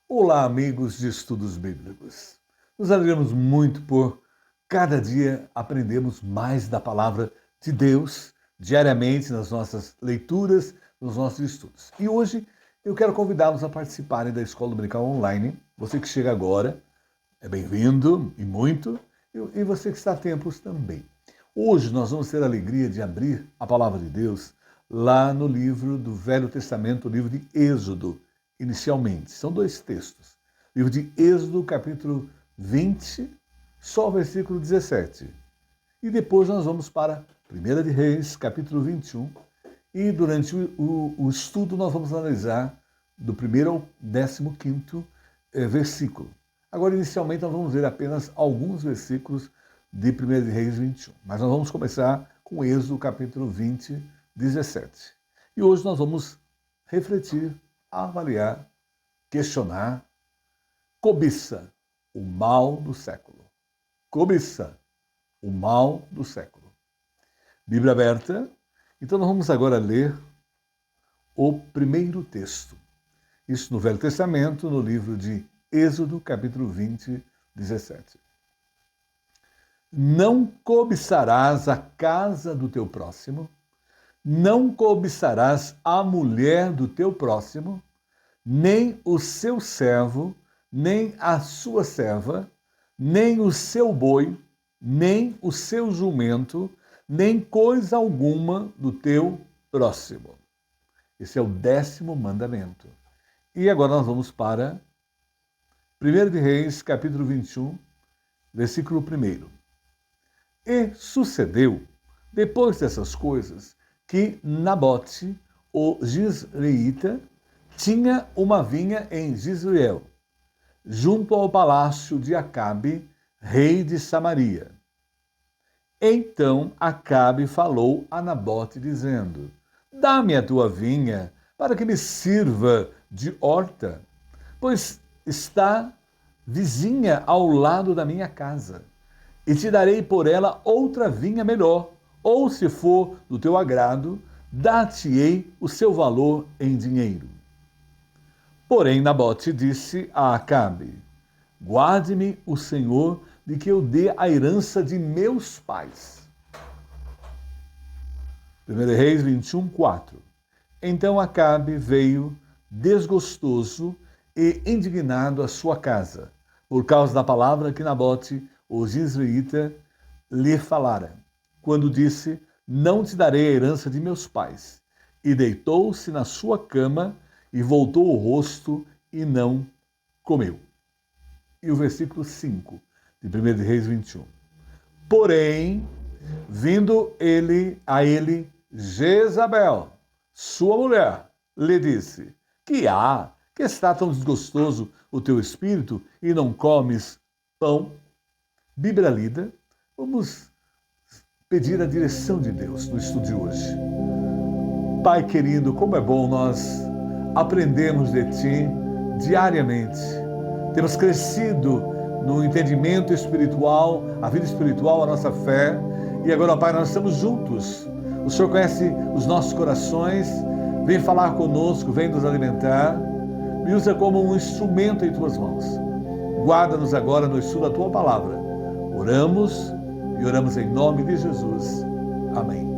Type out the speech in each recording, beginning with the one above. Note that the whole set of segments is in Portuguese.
Olá, amigos de estudos bíblicos. Nos alegramos muito por cada dia aprendermos mais da palavra de Deus diariamente nas nossas leituras, nos nossos estudos. E hoje eu quero convidá-los a participarem da Escola Dominical Online. Você que chega agora é bem-vindo e muito, e você que está a tempos também. Hoje nós vamos ter a alegria de abrir a palavra de Deus lá no livro do Velho Testamento, o livro de Êxodo. Inicialmente, são dois textos. Livro de Êxodo, capítulo 20, só o versículo 17. E depois nós vamos para 1 de Reis, capítulo 21. E durante o estudo nós vamos analisar do 1º ao 15º versículo. Agora, inicialmente, nós vamos ver apenas alguns versículos de 1 de Reis 21. Mas nós vamos começar com Êxodo, capítulo 20, 17. E hoje nós vamos refletir, avaliar, questionar, cobiça, o mal do século. Cobiça, o mal do século. Bíblia aberta. Então nós vamos agora ler o primeiro texto. Isso no Velho Testamento, no livro de Êxodo, capítulo 20, 17. Não cobiçarás a casa do teu próximo, não cobiçarás a mulher do teu próximo, nem o seu servo, nem a sua serva, nem o seu boi, nem o seu jumento, nem coisa alguma do teu próximo. Esse é o 10º mandamento. E agora nós vamos para 1 de Reis, capítulo 21, versículo 1. E sucedeu, depois dessas coisas, que Nabote, o Jizreíta, tinha uma vinha em Jezreel, junto ao palácio de Acabe, rei de Samaria. Então Acabe falou a Nabote, dizendo: dá-me a tua vinha, para que me sirva de horta, pois está vizinha ao lado da minha casa, e te darei por ela outra vinha melhor, ou, se for do teu agrado, dar-te-ei o seu valor em dinheiro. Porém, Nabote disse a Acabe: guarde-me o Senhor de que eu dê a herança de meus pais. 1 Reis 21, 4. Então Acabe veio desgostoso e indignado à sua casa, por causa da palavra que Nabote, o Jizreíta, lhe falara, quando disse: não te darei a herança de meus pais. E deitou-se na sua cama e voltou o rosto e não comeu. E o versículo 5 de 1 de Reis 21. Porém, vindo a ele Jezabel, sua mulher, lhe disse: que há, que está tão desgostoso o teu espírito e não comes pão? Bíblia lida. Vamos pedir a direção de Deus no estudo de hoje. Pai querido, como é bom nós aprendemos de Ti diariamente. Temos crescido no entendimento espiritual, a vida espiritual, a nossa fé. E agora, Pai, nós estamos juntos. O Senhor conhece os nossos corações. Vem falar conosco, vem nos alimentar. Me usa como um instrumento em Tuas mãos. Guarda-nos agora no estudo da Tua palavra. Oramos e oramos em nome de Jesus. Amém.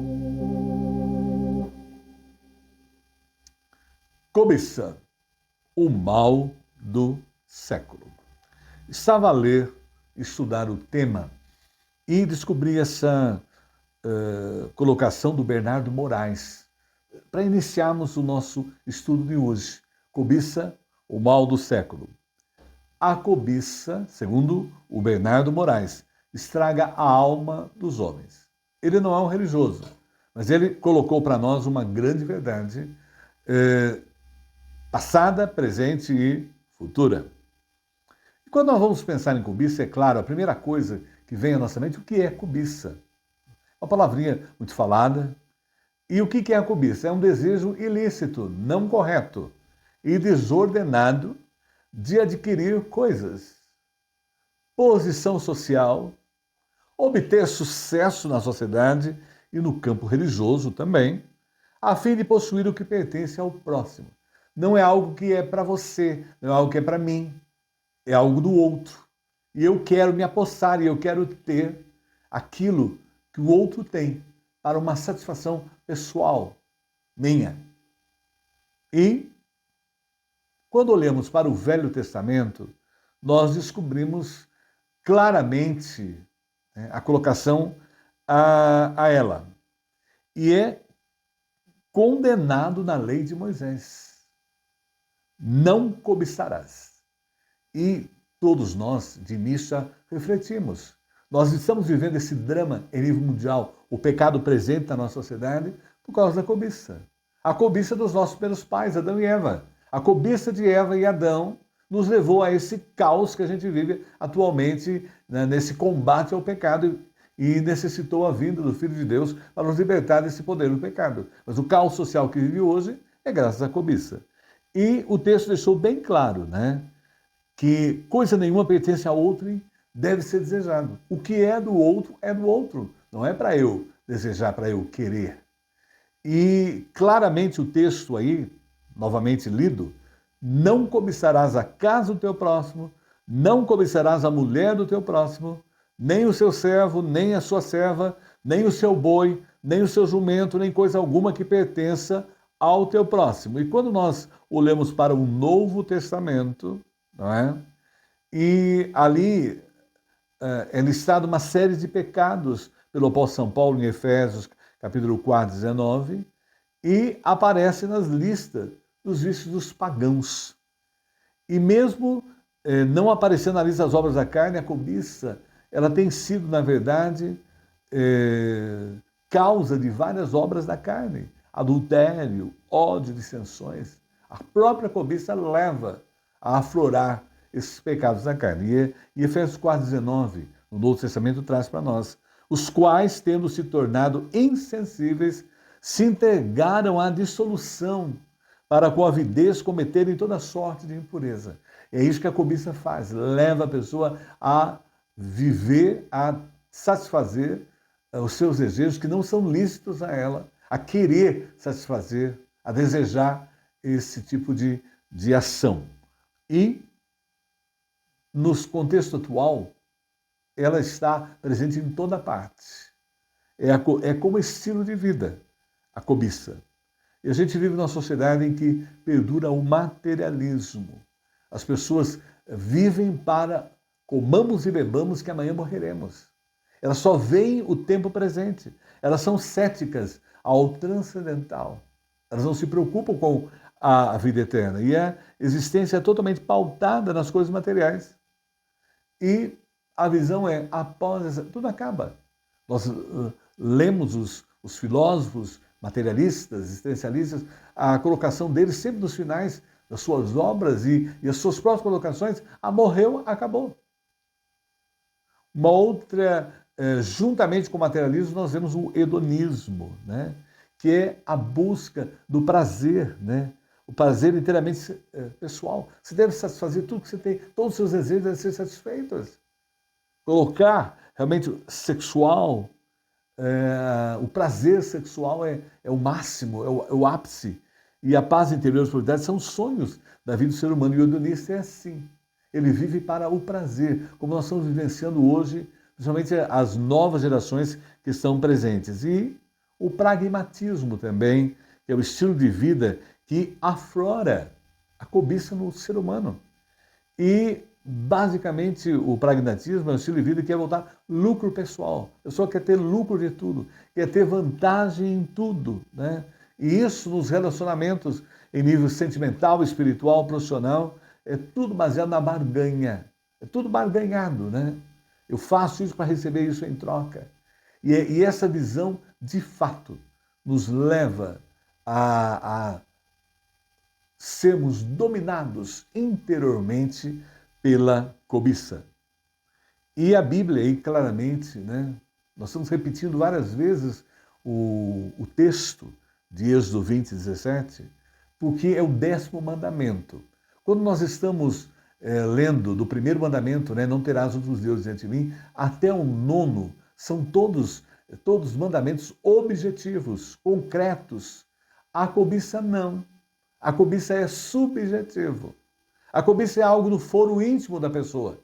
Cobiça, o mal do século. Estava a ler, estudar o tema e descobri essa colocação do Bernardo Moraes para iniciarmos o nosso estudo de hoje. Cobiça, o mal do século. A cobiça, segundo o Bernardo Moraes, estraga a alma dos homens. Ele não é um religioso, mas ele colocou para nós uma grande verdade passada, presente e futura. E quando nós vamos pensar em cobiça, é claro, a primeira coisa que vem à nossa mente, o que é cobiça? Uma palavrinha muito falada. E o que é a cobiça? É um desejo ilícito, não correto e desordenado de adquirir coisas, posição social, obter sucesso na sociedade e no campo religioso também, a fim de possuir o que pertence ao próximo. Não é algo que é para você, não é algo que é para mim, é algo do outro. E eu quero me apossar e eu quero ter aquilo que o outro tem para uma satisfação pessoal minha. E quando olhamos para o Velho Testamento, nós descobrimos claramente, né, a colocação a ela. E é condenado na lei de Moisés. Não cobiçarás. E todos nós, de início, já refletimos. Nós estamos vivendo esse drama em nível mundial, o pecado presente na nossa sociedade, por causa da cobiça. A cobiça dos nossos primeiros pais, Adão e Eva. A cobiça de Eva e Adão nos levou a esse caos que a gente vive atualmente, né, nesse combate ao pecado, e necessitou a vinda do Filho de Deus para nos libertar desse poder do pecado. Mas o caos social que vive hoje é graças à cobiça. E o texto deixou bem claro, né, que coisa nenhuma pertence a outro deve ser desejado. O que é do outro. Não é para eu desejar, para eu querer. E claramente o texto aí, novamente lido, não cobiçarás a casa do teu próximo, não cobiçarás a mulher do teu próximo, nem o seu servo, nem a sua serva, nem o seu boi, nem o seu jumento, nem coisa alguma que pertença ao teu próximo. E quando nós olhamos para o Novo Testamento, não é? E ali é listado uma série de pecados pelo apóstolo São Paulo em Efésios, capítulo 4, 19, e aparece nas listas dos vícios dos pagãos. E mesmo não aparecendo na lista das obras da carne, a cobiça, ela tem sido, na verdade, causa de várias obras da carne. Adultério, ódio, dissensões. A própria cobiça leva a aflorar esses pecados da carne. E Efésios 4,19, no Novo Testamento, traz para nós: os quais, tendo se tornado insensíveis, se entregaram à dissolução, para com avidez cometerem toda sorte de impureza. É isso que a cobiça faz, leva a pessoa a viver, a satisfazer os seus desejos que não são lícitos a ela, a querer satisfazer, a desejar esse tipo de ação. E, no contexto atual, ela está presente em toda parte. É como estilo de vida, a cobiça. E a gente vive numa sociedade em que perdura o materialismo. As pessoas vivem para comamos e bebamos que amanhã morreremos. Elas só veem o tempo presente. Elas são céticas ao transcendental. Elas não se preocupam com a vida eterna. E a existência é totalmente pautada nas coisas materiais. E a visão é, após essa, tudo acaba. Nós lemos os filósofos materialistas, existencialistas, a colocação deles sempre nos finais das suas obras e as suas próprias colocações, morreu, acabou. Uma outra, juntamente com o materialismo, nós vemos o hedonismo, né? Que é a busca do prazer, né? O prazer inteiramente pessoal. Você deve satisfazer tudo que você tem, todos os seus desejos devem ser satisfeitos. Colocar realmente sexual, o prazer sexual é o máximo, é o ápice. E a paz interior e a prosperidade são sonhos da vida do ser humano. E o hedonista é assim. Ele vive para o prazer, como nós estamos vivenciando hoje, principalmente as novas gerações que estão presentes. E o pragmatismo também, que é o estilo de vida que aflora a cobiça no ser humano. E, basicamente, o pragmatismo é um estilo de vida que é voltar lucro pessoal. A pessoa quer ter lucro de tudo, quer ter vantagem em tudo, né? E isso nos relacionamentos em nível sentimental, espiritual, profissional, é tudo baseado na barganha. É tudo barganhado, né? Eu faço isso para receber isso em troca. E essa visão, de fato, nos leva a sermos dominados interiormente pela cobiça. E a Bíblia aí claramente, né, nós estamos repetindo várias vezes o texto de Êxodo 20:17, porque é o 10º mandamento. Quando nós estamos lendo do primeiro mandamento, né, não terás outros deuses diante de mim, até o 9º, são todos mandamentos objetivos, concretos. A cobiça não. A cobiça é subjetivo. A cobiça é algo do foro íntimo da pessoa.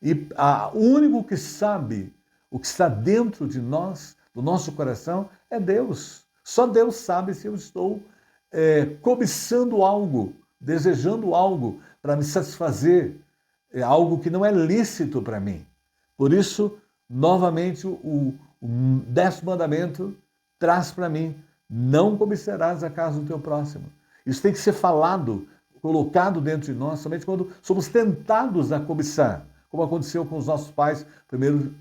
E o único que sabe o que está dentro de nós, do nosso coração, é Deus. Só Deus sabe se eu estou cobiçando algo, desejando algo para me satisfazer, algo que não é lícito para mim. Por isso, novamente, o 10º mandamento traz para mim: não cobiçarás a casa do teu próximo. Isso tem que ser falado, colocado dentro de nós, somente quando somos tentados a cobiçar, como aconteceu com os nossos pais, primeiro,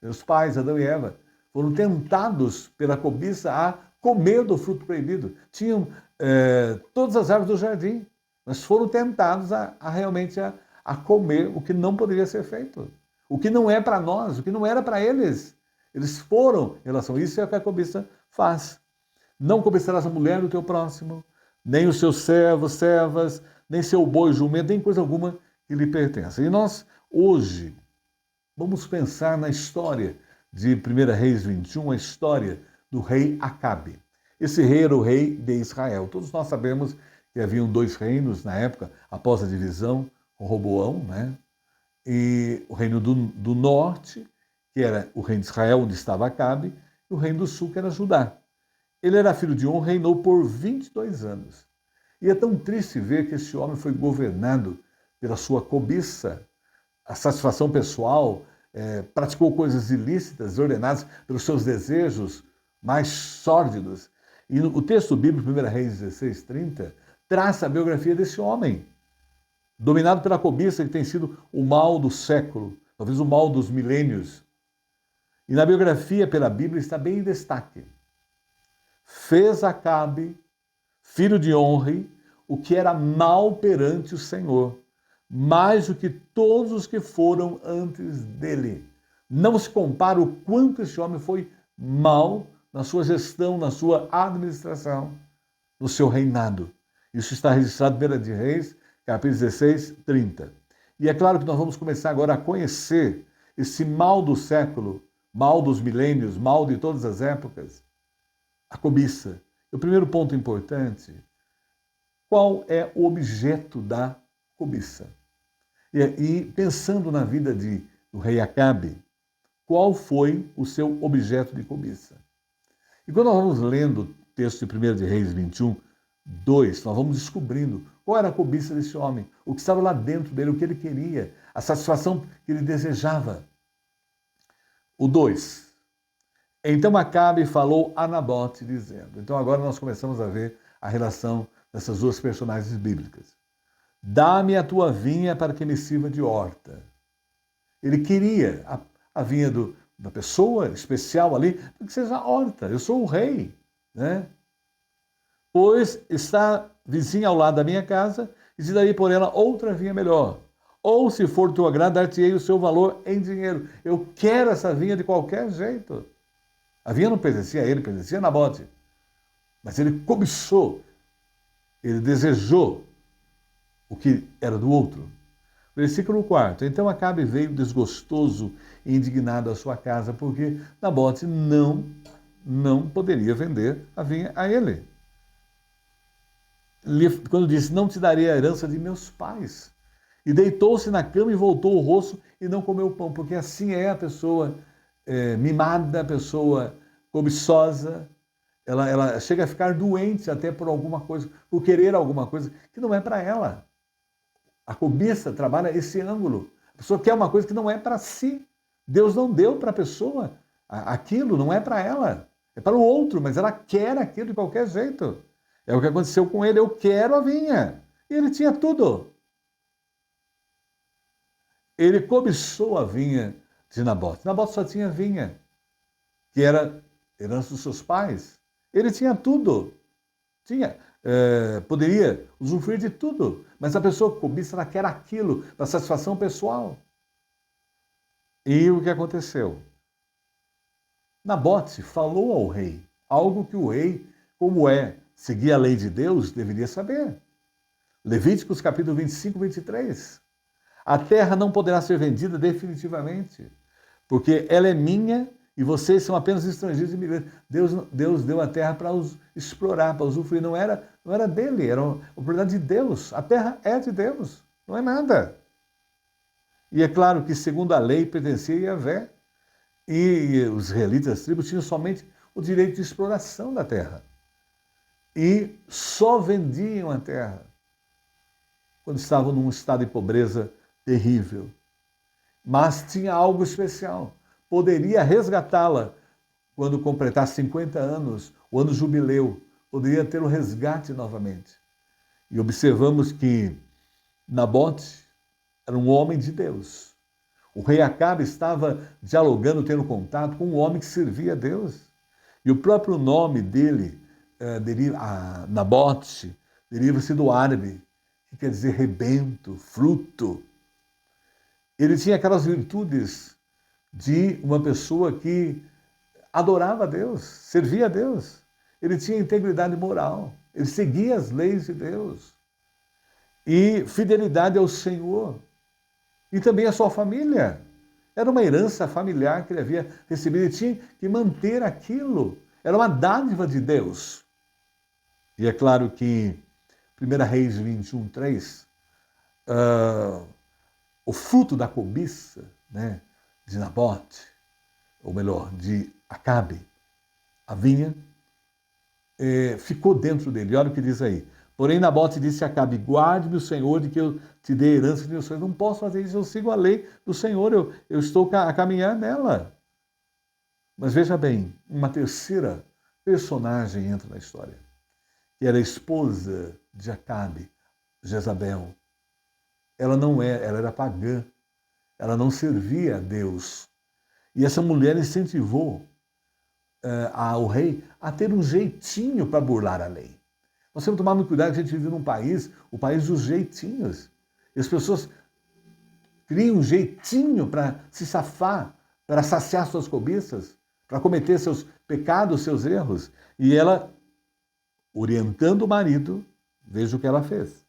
meus pais, Adão e Eva, foram tentados pela cobiça a comer do fruto proibido. Tinham todas as árvores do jardim, mas foram tentados a realmente a comer o que não poderia ser feito. O que não é para nós, o que não era para eles. Eles foram em relação a isso, é o que a cobiça faz. Não cobiçarás a mulher do teu próximo, nem os seus servos, servas, nem seu boi, jumento, nem coisa alguma que lhe pertença. E nós, hoje, vamos pensar na história de 1 Reis 21, a história do rei Acabe. Esse rei era o rei de Israel. Todos nós sabemos que haviam 2 reinos na época, após a divisão, com Roboão, né? E o reino do norte, que era o reino de Israel, onde estava Acabe, e o reino do sul, que era Judá. Ele era filho de On, reinou por 22 anos. E é tão triste ver que esse homem foi governado pela sua cobiça, a satisfação pessoal, praticou coisas ilícitas, ordenadas pelos seus desejos mais sórdidos. E o texto bíblico, 1 Reis 16:30, traça a biografia desse homem, dominado pela cobiça, que tem sido o mal do século, talvez o mal dos milênios. E na biografia pela Bíblia está bem em destaque: fez Acabe, filho de Onre, o que era mal perante o Senhor, mais do que todos os que foram antes dele. Não se compara o quanto esse homem foi mal na sua gestão, na sua administração, no seu reinado. Isso está registrado em 1 de Reis, capítulo 16:30. E é claro que nós vamos começar agora a conhecer esse mal do século, mal dos milênios, mal de todas as épocas, a cobiça. O primeiro ponto importante: qual é o objeto da cobiça? E pensando na vida do rei Acabe, qual foi o seu objeto de cobiça? E quando nós vamos lendo o texto de 1 de Reis 21:2, nós vamos descobrindo qual era a cobiça desse homem, o que estava lá dentro dele, o que ele queria, a satisfação que ele desejava. O 2. Então Acabe falou a Nabote, dizendo. Então agora nós começamos a ver a relação dessas duas personagens bíblicas. Dá-me a tua vinha para que me sirva de horta. Ele queria a vinha da pessoa especial ali, para que seja horta. Eu sou o rei, né? Pois está vizinha ao lado da minha casa, e te darei por ela outra vinha melhor. Ou, se for teu agrado, dar-te-ei o seu valor em dinheiro. Eu quero essa vinha de qualquer jeito. A vinha não pertencia a ele, pertencia a Nabote. Mas ele cobiçou, ele desejou o que era do outro. Versículo 4. Então Acabe veio desgostoso e indignado à sua casa, porque Nabote não poderia vender a vinha a ele. Quando disse: não te darei a herança de meus pais. E deitou-se na cama e voltou o rosto e não comeu pão, porque assim é a pessoa mimada, a pessoa cobiçosa. Ela chega a ficar doente até por alguma coisa, por querer alguma coisa que não é para ela. A cobiça trabalha esse ângulo. A pessoa quer uma coisa que não é para si. Deus não deu para a pessoa aquilo, não é para ela. É para o outro, mas ela quer aquilo de qualquer jeito. É o que aconteceu com ele: eu quero a vinha. E ele tinha tudo. Ele cobiçou a vinha de Nabote. Nabote só tinha vinha, que era herança dos seus pais. Ele tinha tudo. Tinha. poderia usufruir de tudo, mas a pessoa que cobiça, ela quer aquilo para satisfação pessoal. E o que aconteceu? Nabote falou ao rei, algo que o rei, como seguia a lei de Deus, deveria saber. Levíticos capítulo 25, 23. A terra não poderá ser vendida definitivamente, porque ela é minha e vocês são apenas estrangeiros e imigrantes. Deus deu a terra para explorar, para usufruir. Não era dele, era uma propriedade de Deus. A terra é de Deus, não é nada. E é claro que, segundo a lei, pertencia a Yahvé. E os israelitas, as tribos, tinham somente o direito de exploração da terra. E só vendiam a terra quando estavam num estado de pobreza terrível. Mas tinha algo especial. Poderia resgatá-la quando completasse 50 anos, o ano jubileu. Poderia ter o resgate novamente. E observamos que Nabote era um homem de Deus. O rei Acabe estava dialogando, tendo contato com um homem que servia a Deus. E o próprio nome dele, Nabote, deriva-se do árabe, que quer dizer rebento, fruto. Ele tinha aquelas virtudes de uma pessoa que adorava a Deus, servia a Deus. Ele tinha integridade moral, ele seguia as leis de Deus. E fidelidade ao Senhor. E também a sua família. Era uma herança familiar que ele havia recebido e tinha que manter aquilo. Era uma dádiva de Deus. E é claro que 1 Reis 21, 3, o fruto da cobiça, né, de Nabote, ou melhor, de Acabe, a vinha, ficou dentro dele. Olha o que diz aí. Porém, Nabote disse a Acabe: guarde-me o Senhor de que eu te dê herança de meus sonhos. Não posso fazer isso, eu sigo a lei do Senhor, eu estou a caminhar nela. Mas veja bem, uma terceira personagem entra na história, que era a esposa de Acabe, Jezabel. Ela era pagã, ela não servia a Deus. E essa mulher incentivou o rei a ter um jeitinho para burlar a lei. Nós temos que tomar muito cuidado, que a gente vive num país, o país dos jeitinhos. E as pessoas criam um jeitinho para se safar, para saciar suas cobiças, para cometer seus pecados, seus erros. E ela, orientando o marido, veja o que ela fez.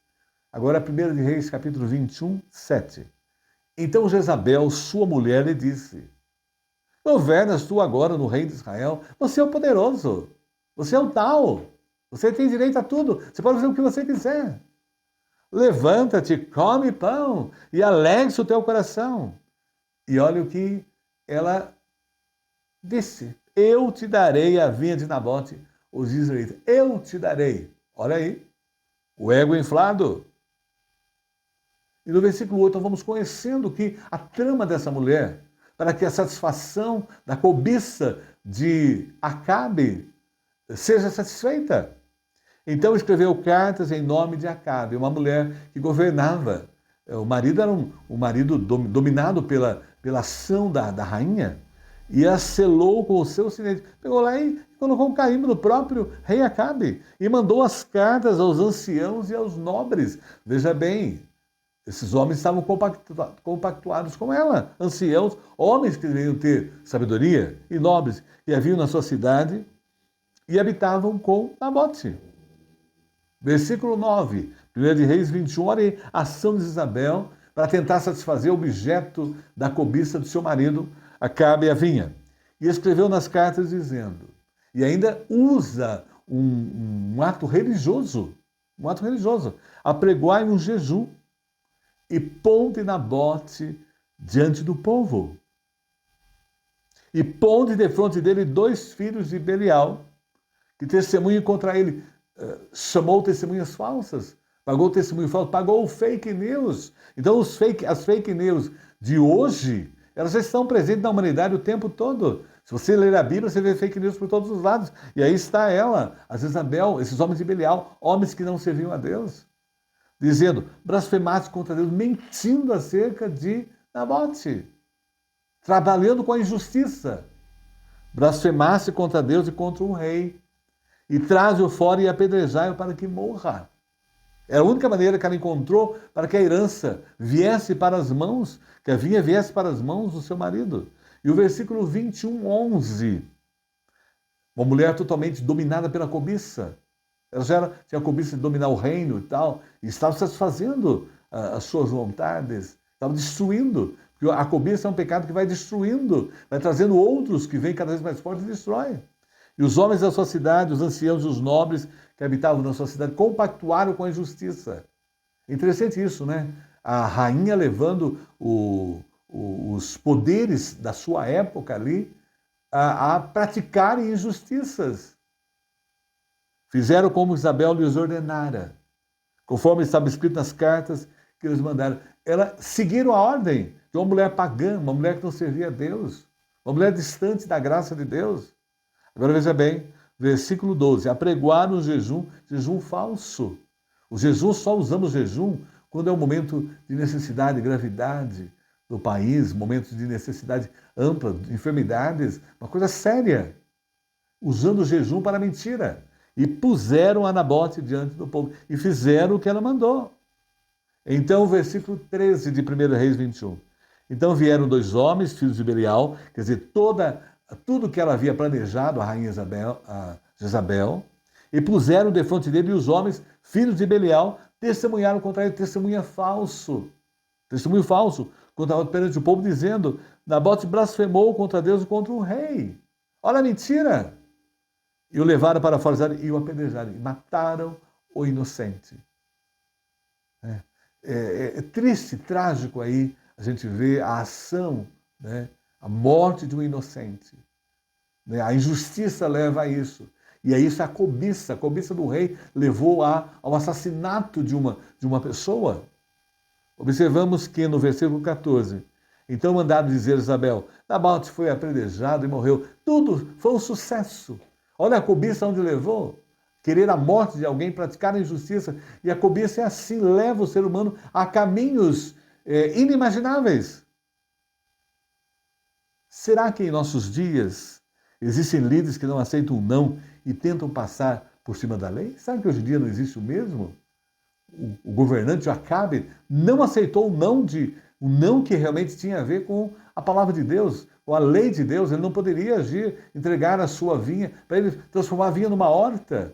Agora, 1 Reis, capítulo 21, 7. Então Jezabel, sua mulher, lhe disse: governas tu agora no reino de Israel? Você é o poderoso, você é o tal. Você tem direito a tudo. Você pode fazer o que você quiser. Levanta-te, come pão e alegre-se o teu coração. E olha o que ela disse: eu te darei a vinha de Nabote, os israelitas. Eu te darei. Olha aí, o ego inflado. E no versículo 8 nós vamos conhecendo que a trama dessa mulher, para que a satisfação da cobiça de Acabe seja satisfeita. Então escreveu cartas em nome de Acabe, uma mulher que governava. O marido era um marido dominado pela ação da rainha, e a selou com o seu sinete. Pegou lá e colocou um carimbo no próprio rei Acabe e mandou as cartas aos anciãos e aos nobres. Veja bem, esses homens estavam compactuados com ela, anciãos, homens que deveriam ter sabedoria, e nobres que haviam na sua cidade e habitavam com Nabote. Versículo 9, 1 de Reis 21, olha a ação de Isabel para tentar satisfazer o objeto da cobiça do seu marido, Acabe a vinha. E escreveu nas cartas dizendo, e ainda usa um ato religioso, apregoai um jejum e ponde Nabote diante do povo. E ponde defronte dele 2 filhos de Belial, que testemunhem contra ele. Chamou testemunhas falsas, pagou testemunho falso, pagou o fake news. Então as fake news de hoje, elas já estão presentes na humanidade o tempo todo. Se você ler a Bíblia, você vê fake news por todos os lados. E aí está ela, a Jezabel, esses homens de Belial, homens que não serviam a Deus, dizendo, blasfemaste contra Deus, mentindo acerca de Nabote, trabalhando com a injustiça. Blasfemaste contra Deus e contra um rei. e traze-o fora e apedrejai-o para que morra. Era a única maneira que ela encontrou para que a herança viesse para as mãos, que a vinha viesse para as mãos do seu marido. E o versículo 21, 11. Uma mulher totalmente dominada pela cobiça. Ela já tinha a cobiça de dominar o reino e tal, e estava satisfazendo as suas vontades, estava destruindo. Porque a cobiça é um pecado que vai destruindo, vai trazendo outros que vêm cada vez mais fortes e destrói. E os homens da sua cidade, os anciãos e os nobres que habitavam na sua cidade, compactuaram com a injustiça. Interessante isso, né? A rainha levando os poderes da sua época ali a praticarem injustiças. Fizeram como Isabel lhes ordenara, conforme estava escrito nas cartas que eles mandaram. Elas seguiram a ordem de uma mulher pagã, uma mulher que não servia a Deus, uma mulher distante da graça de Deus. Agora veja bem, versículo 12, apregoaram o jejum, jejum falso. O jejum, só usamos jejum quando é um momento de necessidade, gravidade do país, momento de necessidade ampla, de enfermidades, uma coisa séria. Usando o jejum para mentira. E puseram a Nabote diante do povo e fizeram o que ela mandou. Então, o versículo 13 de 1 Reis 21. Então vieram 2 homens, filhos de Belial, quer dizer, tudo que ela havia planejado, a rainha Jezabel, e puseram defronte dele, e os homens, filhos de Belial, testemunharam contra ele, testemunho falso, perante o povo, dizendo, Nabote blasfemou contra Deus e contra o rei. Olha a mentira! E o levaram para fora e o apedrejaram, e mataram o inocente. É triste, trágico aí, a gente vê a ação, né? A morte de um inocente. A injustiça leva a isso. E aí isso é a cobiça do rei levou ao assassinato de uma pessoa. Observamos que no versículo 14, então mandaram dizer a Isabel, Nabote foi apedrejado e morreu. Tudo foi um sucesso. Olha a cobiça onde levou. Querer a morte de alguém, praticar a injustiça. E a cobiça é assim, leva o ser humano a caminhos inimagináveis. Será que em nossos dias existem líderes que não aceitam o não e tentam passar por cima da lei? Sabe que hoje em dia não existe o mesmo? O governante Acabe não aceitou o não que realmente tinha a ver com a palavra de Deus, com a lei de Deus. Ele não poderia agir, entregar a sua vinha, para ele transformar a vinha numa horta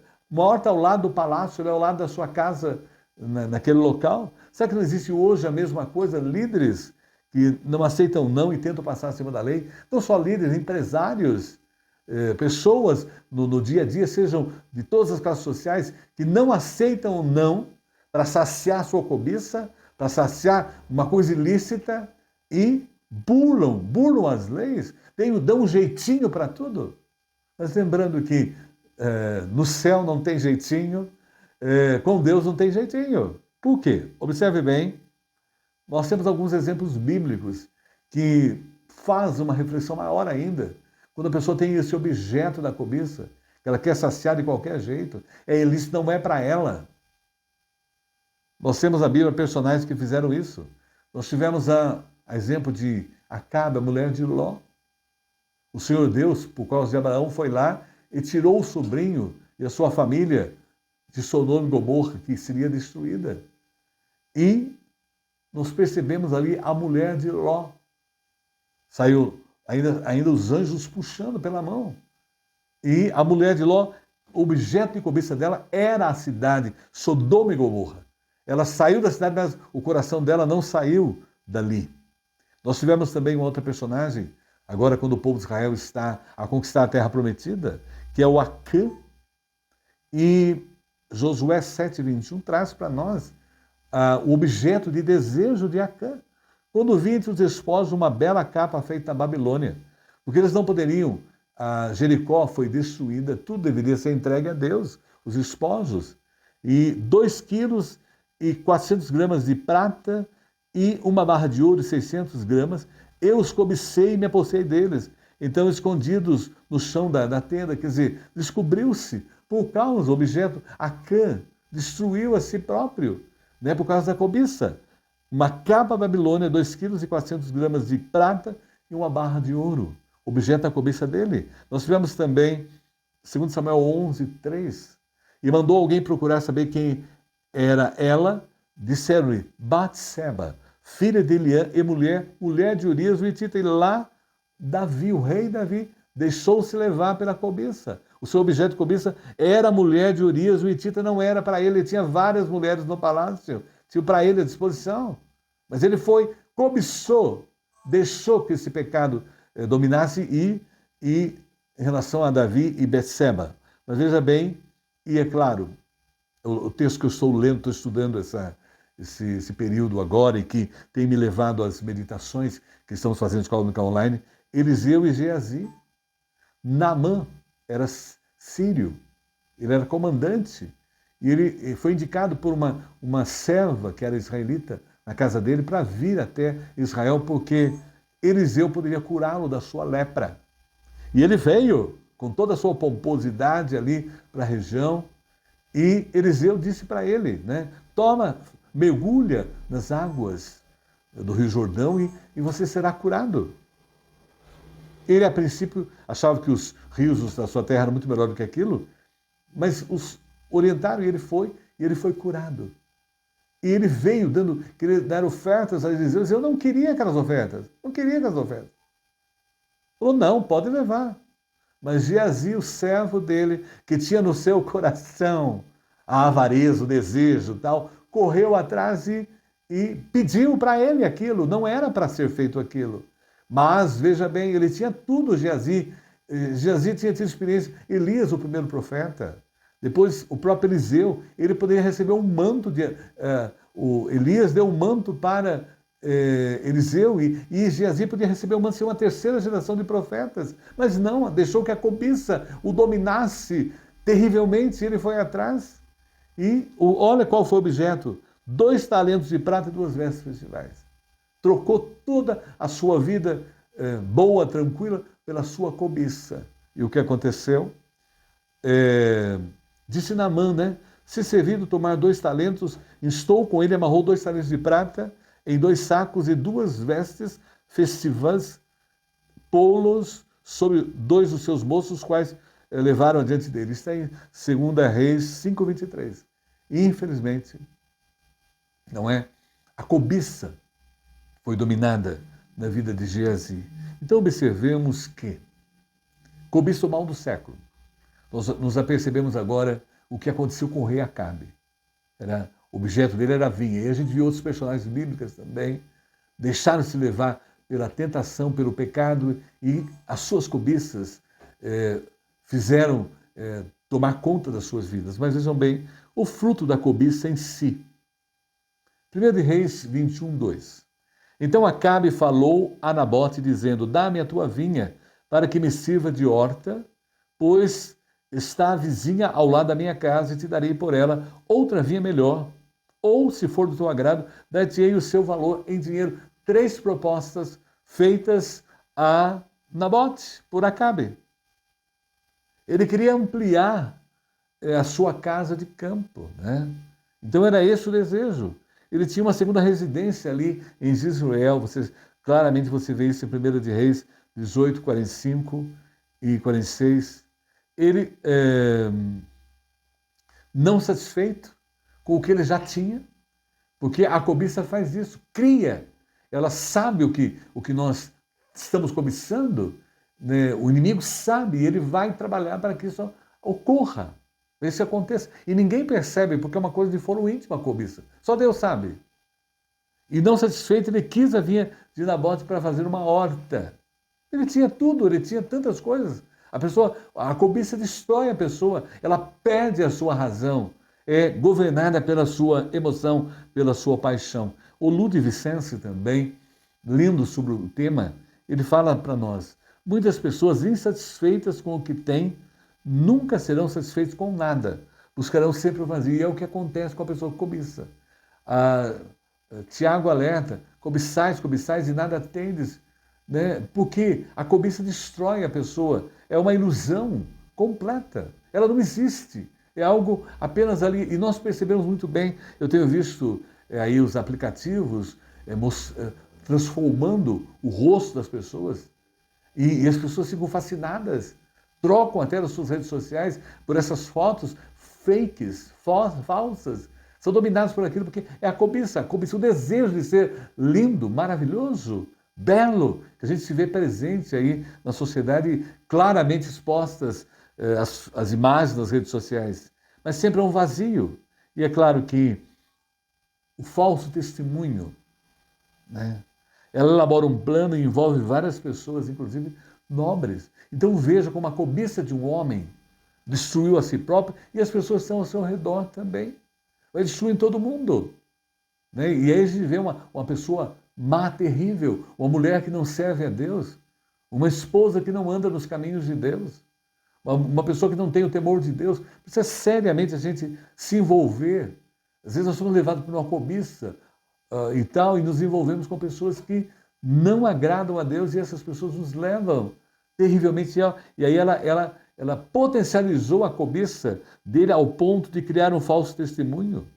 ao lado do palácio, ao lado da sua casa, naquele local. Será que não existe hoje a mesma coisa? Líderes que não aceitam não e tentam passar acima da lei? Não só líderes, empresários, pessoas no dia a dia, sejam de todas as classes sociais, que não aceitam o não para saciar sua cobiça, para saciar uma coisa ilícita e burlam as leis, dão um jeitinho para tudo. Mas lembrando que no céu não tem jeitinho, com Deus não tem jeitinho. Por quê? Observe bem, nós temos alguns exemplos bíblicos que fazem uma reflexão maior ainda. Quando a pessoa tem esse objeto da cobiça, que ela quer saciar de qualquer jeito, ilícito, não é para ela. Nós temos na Bíblia personagens que fizeram isso. Nós tivemos a exemplo de Acabe, a mulher de Ló. O Senhor Deus, por causa de Abraão, foi lá e tirou o sobrinho e a sua família de Sodoma e Gomorra, que seria destruída. E nós percebemos ali a mulher de Ló. Saiu ainda os anjos puxando pela mão. E a mulher de Ló, o objeto de cobiça dela era a cidade, Sodoma e Gomorra. Ela saiu da cidade, mas o coração dela não saiu dali. Nós tivemos também uma outra personagem, agora quando o povo de Israel está a conquistar a terra prometida, que é o Acã. E Josué 7:21 traz para nós o objeto de desejo de Acã. Quando vi entre os esposos uma bela capa feita na Babilônia, porque eles não poderiam, Jericó foi destruída, tudo deveria ser entregue a Deus, os esposos. E 2 quilos e 400 gramas de prata e uma barra de ouro e 600 gramas, eu os cobicei e me apossei deles. Então, escondidos no chão da tenda, quer dizer, descobriu-se por causa, o objeto, Acã destruiu a si próprio, né, por causa da cobiça. Uma capa babilônia, 2 quilos e 400 gramas de prata e uma barra de ouro, objeto da cobiça dele. Nós tivemos também 2 Samuel 11:3, e mandou alguém procurar saber quem era ela. Disseram-lhe, Batseba, filha de Eliã e mulher de Urias o Hitita. E lá Davi, o rei Davi, deixou-se levar pela cobiça. O seu objeto de cobiça era a mulher de Urias o Hitita, não era para ele. Ele tinha várias mulheres no palácio, tinha para ele à disposição. Mas ele foi, cobiçou, deixou que esse pecado dominasse e em relação a Davi e Betseba. Mas veja bem, e é claro, o texto que eu estou lendo, estou estudando esse período agora e que tem me levado às meditações que estamos fazendo de escola bíblica online, Eliseu e Geazi. Naamã era sírio, ele era comandante, e ele foi indicado por uma serva que era israelita na casa dele para vir até Israel, porque Eliseu poderia curá-lo da sua lepra. E ele veio com toda a sua pomposidade ali para a região, e Eliseu disse para ele, né, toma, mergulha nas águas do Rio Jordão e você será curado. Ele, a princípio, achava que os rios da sua terra eram muito melhor do que aquilo, mas os orientaram e ele foi curado. E ele veio querer dar ofertas a Eliseu. Eu não queria aquelas ofertas. Não queria aquelas ofertas. Falou, não, pode levar. Mas Geazi, o servo dele, que tinha no seu coração a avareza, o desejo e tal, correu atrás e pediu para ele aquilo. Não era para ser feito aquilo. Mas, veja bem, ele tinha tudo, Geazi. Geazi tinha tido experiência. Elias, o primeiro profeta. Depois, o próprio Eliseu, ele poderia receber um manto. Elias deu um manto para Eliseu e Geazi podia receber um manto, ser uma terceira geração de profetas. Mas não, deixou que a cobiça o dominasse terrivelmente. Ele foi atrás. E olha qual foi o objeto: 2 talentos de prata e 2 vestes festivais. Trocou toda a sua vida boa, tranquila, pela sua cobiça. E o que aconteceu? Disse Naamã, né? Se servido tomar 2 talentos, instou com ele, amarrou 2 talentos de prata em 2 sacos e 2 vestes festivas, pô-los sobre 2 dos seus moços, quais levaram adiante dele. Está em 2 Reis 5:23. Infelizmente, não é? A cobiça foi dominada na vida de Geazi. Então observemos que cobiça o mal do século. Nós nos apercebemos agora o que aconteceu com o rei Acabe. O objeto dele era a vinha. E a gente viu outros personagens bíblicos também, deixaram-se levar pela tentação, pelo pecado, e as suas cobiças fizeram tomar conta das suas vidas. Mas vejam bem, o fruto da cobiça em si. 1 Reis 21:2. Então Acabe falou a Nabote, dizendo, dá-me a tua vinha, para que me sirva de horta, pois está a vizinha ao lado da minha casa, e te darei por ela outra vinha melhor. Ou, se for do teu agrado, dar-te-ei o seu valor em dinheiro. 3 propostas feitas a Nabote, por Acabe. Ele queria ampliar a sua casa de campo, né? Então era esse o desejo. Ele tinha uma segunda residência ali em Israel. Claramente você vê isso em 1 de Reis 18, 45 e 46. Ele, não satisfeito com o que ele já tinha, porque a cobiça faz isso, cria. Ela sabe o que nós estamos cobiçando, né? O inimigo sabe, e ele vai trabalhar para que isso ocorra. Isso aconteça. E ninguém percebe, porque é uma coisa de foro íntimo a cobiça. Só Deus sabe. E não satisfeito, ele quis a vinha de Nabote para fazer uma horta. Ele tinha tudo, ele tinha tantas coisas. A cobiça destrói a pessoa, ela perde a sua razão, é governada pela sua emoção, pela sua paixão. O Ludi Vicence também, lendo sobre o tema, ele fala para nós, muitas pessoas insatisfeitas com o que têm, nunca serão satisfeitos com nada. Buscarão sempre o vazio. E é o que acontece com a pessoa que cobiça. Tiago alerta, cobiçais e nada tendes. Né? Porque a cobiça destrói a pessoa. É uma ilusão completa. Ela não existe. É algo apenas ali. E nós percebemos muito bem. Eu tenho visto aí os aplicativos transformando o rosto das pessoas. E as pessoas ficam fascinadas trocam até nas suas redes sociais por essas fotos fakes, falsas. São dominados por aquilo porque é a cobiça, o desejo de ser lindo, maravilhoso, belo, que a gente se vê presente aí na sociedade, claramente expostas as imagens nas redes sociais. Mas sempre é um vazio. E é claro que o falso testemunho, né? Ela elabora um plano e envolve várias pessoas, inclusive nobres. Então veja como a cobiça de um homem destruiu a si próprio e as pessoas estão ao seu redor também. Vai destruir todo mundo. Né? E aí a gente vê uma pessoa má, terrível, uma mulher que não serve a Deus, uma esposa que não anda nos caminhos de Deus, uma pessoa que não tem o temor de Deus. Precisa seriamente a gente se envolver. Às vezes nós somos levados por uma cobiça e tal, e nos envolvemos com pessoas que não agradam a Deus e essas pessoas nos levam terrivelmente. E aí ela potencializou a cobiça dele ao ponto de criar um falso testemunho.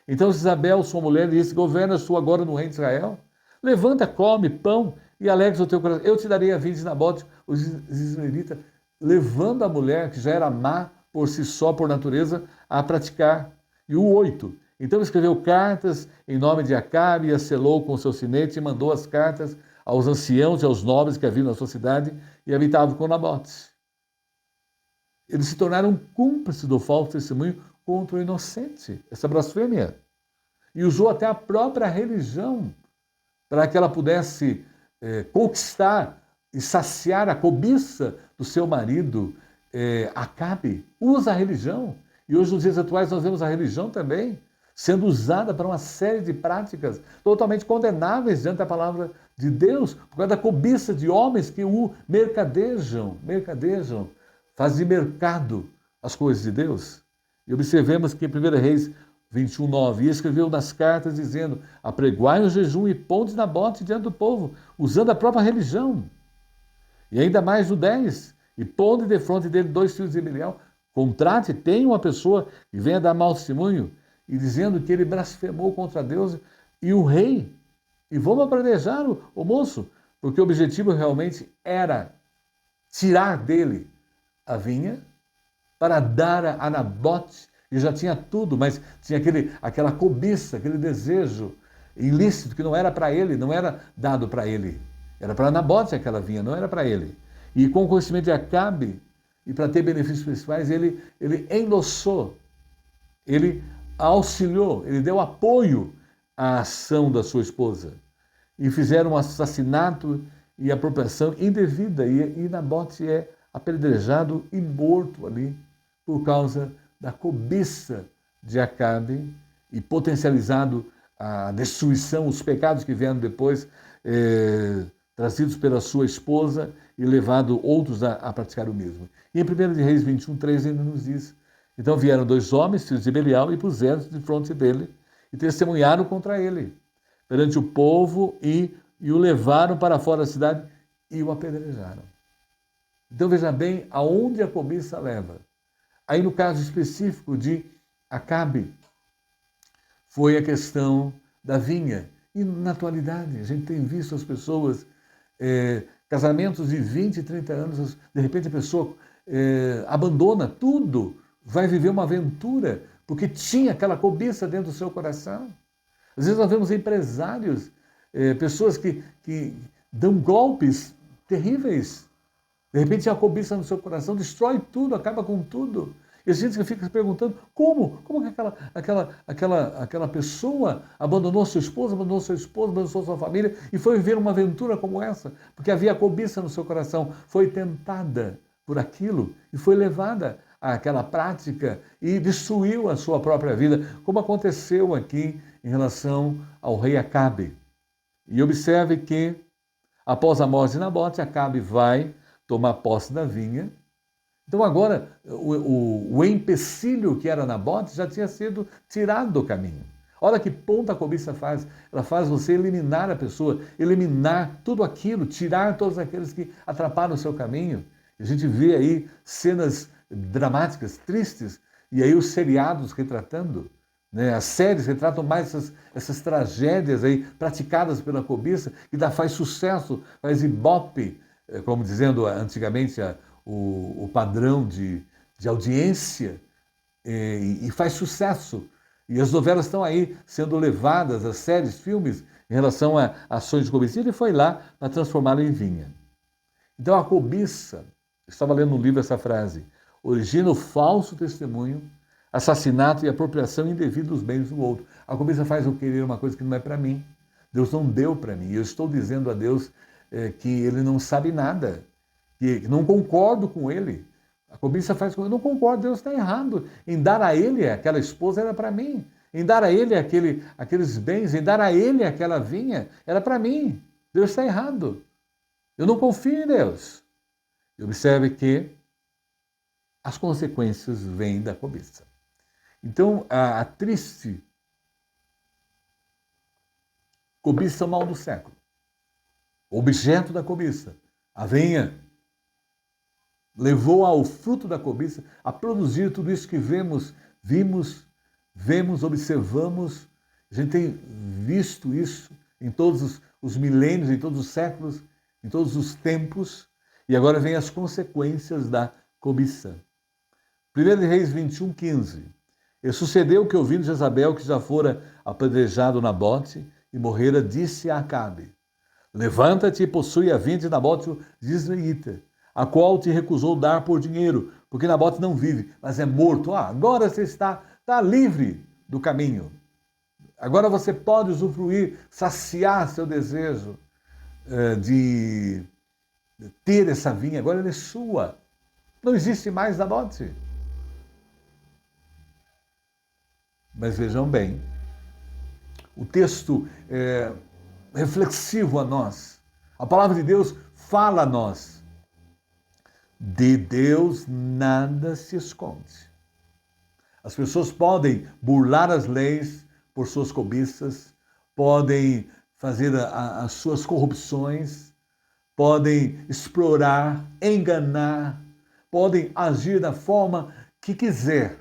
Então Isabel, sua mulher, disse: governas tu agora no reino de Israel? Levanta, come pão e alegra o teu coração. Eu te darei a vinha de Nabote, os israelitas, levando a mulher, que já era má por si só, por natureza, a praticar. E o 8. Então escreveu cartas em nome de Acabe e as selou com seu sinete e mandou as cartas aos anciãos e aos nobres que haviam na sua cidade e habitavam com Nabote. Eles se tornaram cúmplices do falso testemunho contra o inocente, essa blasfêmia. E usou até a própria religião para que ela pudesse conquistar e saciar a cobiça do seu marido, Acabe. Usa a religião. E hoje, nos dias atuais, nós vemos a religião também sendo usada para uma série de práticas totalmente condenáveis diante da palavra de Deus, por causa da cobiça de homens que o mercadejam, fazem de mercado as coisas de Deus. E observemos que em 1 Reis 21:9, e escreveu nas cartas dizendo: apregoai o jejum e pondes Nabote diante do povo, usando a própria religião. E ainda mais no 10, e ponde defronte dele 2 filhos de Belial, contrate, tenha uma pessoa que venha dar mau testemunho, e dizendo que ele blasfemou contra Deus e o rei. E vamos apedrejar o moço, porque o objetivo realmente era tirar dele a vinha para dar a Nabote. E já tinha tudo, mas tinha aquela cobiça, aquele desejo ilícito que não era para ele, não era dado para ele. Era para Nabote aquela vinha, não era para ele. E com o conhecimento de Acabe, e para ter benefícios principais, ele endossou, ele auxiliou, ele deu apoio à ação da sua esposa. E fizeram um assassinato e apropriação indevida. E Nabote é apedrejado e morto ali por causa da cobiça de Acabe e potencializado a destruição, os pecados que vieram depois, trazidos pela sua esposa e levado outros a praticar o mesmo. E em 1 Reis 21:3 ainda nos diz: então vieram 2 homens, filhos de Belial, e puseram-se de frente dele e testemunharam contra ele perante o povo e o levaram para fora da cidade e o apedrejaram. Então veja bem aonde a cobiça leva. Aí no caso específico de Acabe, foi a questão da vinha. E na atualidade a gente tem visto as pessoas, casamentos de 20, 30 anos, de repente a pessoa abandona tudo, vai viver uma aventura, porque tinha aquela cobiça dentro do seu coração. Às vezes nós vemos empresários, pessoas que dão golpes terríveis. De repente a cobiça no seu coração destrói tudo, acaba com tudo. E a gente fica se perguntando como que aquela pessoa abandonou sua esposa, abandonou seu esposo, abandonou sua família e foi viver uma aventura como essa, porque havia cobiça no seu coração, foi tentada por aquilo e foi levada àquela prática e destruiu a sua própria vida, como aconteceu aqui em relação ao rei Acabe. E observe que, após a morte de Nabote, Acabe vai tomar posse da vinha. Então agora o empecilho que era Nabote já tinha sido tirado do caminho. Olha que ponto a cobiça faz. Ela faz você eliminar a pessoa, eliminar tudo aquilo, tirar todos aqueles que atrapalham o seu caminho. A gente vê aí cenas dramáticas, tristes, e aí os seriados retratando, né? As séries retratam mais essas tragédias aí praticadas pela cobiça, que faz sucesso, faz ibope, como dizendo antigamente o padrão de audiência e faz sucesso. E as novelas estão aí sendo levadas, as séries, filmes, em relação a ações de cobiça. Ele foi lá para transformá-lo em vinha. Então a cobiça, eu estava lendo no livro essa frase, origina o falso testemunho, assassinato e apropriação indevida dos bens do outro. A cobiça faz eu querer uma coisa que não é para mim. Deus não deu para mim. E eu estou dizendo a Deus que Ele não sabe nada, que não concordo com Ele. A cobiça faz com que eu não concordo, Deus está errado. Em dar a Ele aquela esposa era para mim. Em dar a Ele aqueles bens, em dar a Ele aquela vinha, era para mim. Deus está errado. Eu não confio em Deus. E observe que as consequências vêm da cobiça. Então, a triste cobiça é o mal do século. O objeto da cobiça, a vinha, levou ao fruto da cobiça a produzir tudo isso que vimos, observamos. A gente tem visto isso em todos os milênios, em todos os séculos, em todos os tempos. E agora vem as consequências da cobiça. 1 Reis 21, 15. E sucedeu que, ouvindo Jezabel que já fora apedrejado Nabote e morrera, disse a Acabe: levanta-te e possui a vinha de Nabote o Jezreelita, a qual te recusou dar por dinheiro, porque Nabote não vive, mas é morto. Agora você está livre do caminho. Agora você pode usufruir, saciar seu desejo de ter essa vinha. Agora ela é sua. Não existe mais Nabote. Mas vejam bem, o texto é reflexivo a nós. A palavra de Deus fala a nós. De Deus nada se esconde. As pessoas podem burlar as leis por suas cobiças, podem fazer as suas corrupções, podem explorar, enganar, podem agir da forma que quiser,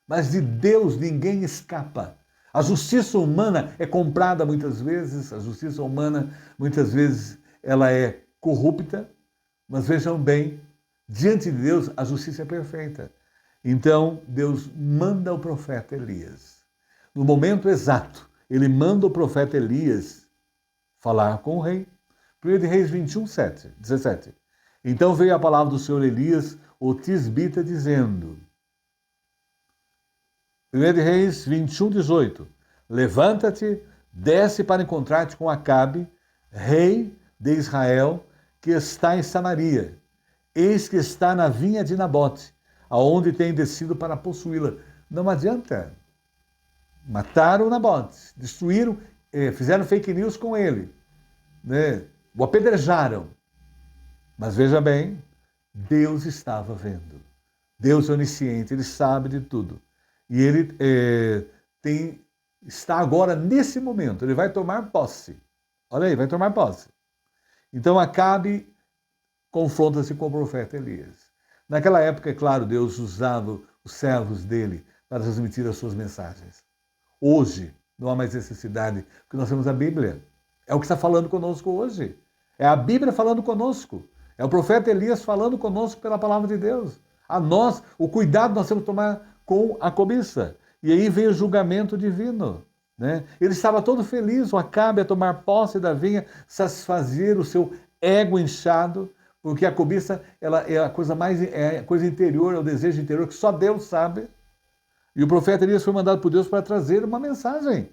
mas de Deus ninguém escapa. A justiça humana é comprada muitas vezes, a justiça humana muitas vezes ela é corrupta, mas vejam bem, diante de Deus a justiça é perfeita. Então Deus manda o profeta Elias. No momento exato, ele manda o profeta Elias falar com o rei. 1 Reis 21, 17. Então veio a palavra do Senhor Elias, o tisbita, dizendo... 1 Reis 21, 18. Levanta-te, desce para encontrar-te com Acabe, rei de Israel, que está em Samaria. Eis que está na vinha de Nabote, aonde tem descido para possuí-la. Não adianta. Mataram Nabote, destruíram, fizeram fake news com ele, né? O apedrejaram. Mas veja bem, Deus estava vendo. Deus é onisciente, Ele sabe de tudo. E Ele está agora, nesse momento, Ele vai tomar posse. Olha aí, vai tomar posse. Então Acabe confronta-se com o profeta Elias. Naquela época, é claro, Deus usava os servos dele para transmitir as suas mensagens. Hoje, não há mais necessidade, porque nós temos a Bíblia. É o que está falando conosco hoje. É a Bíblia falando conosco. É o profeta Elias falando conosco pela palavra de Deus. A nós, o cuidado nós temos que tomar com a cobiça. E aí veio o julgamento divino. Né? Ele estava todo feliz, o Acabe, a tomar posse da vinha, satisfazer o seu ego inchado, porque a cobiça ela é a coisa mais coisa interior, é o desejo interior que só Deus sabe. E o profeta Elias foi mandado por Deus para trazer uma mensagem.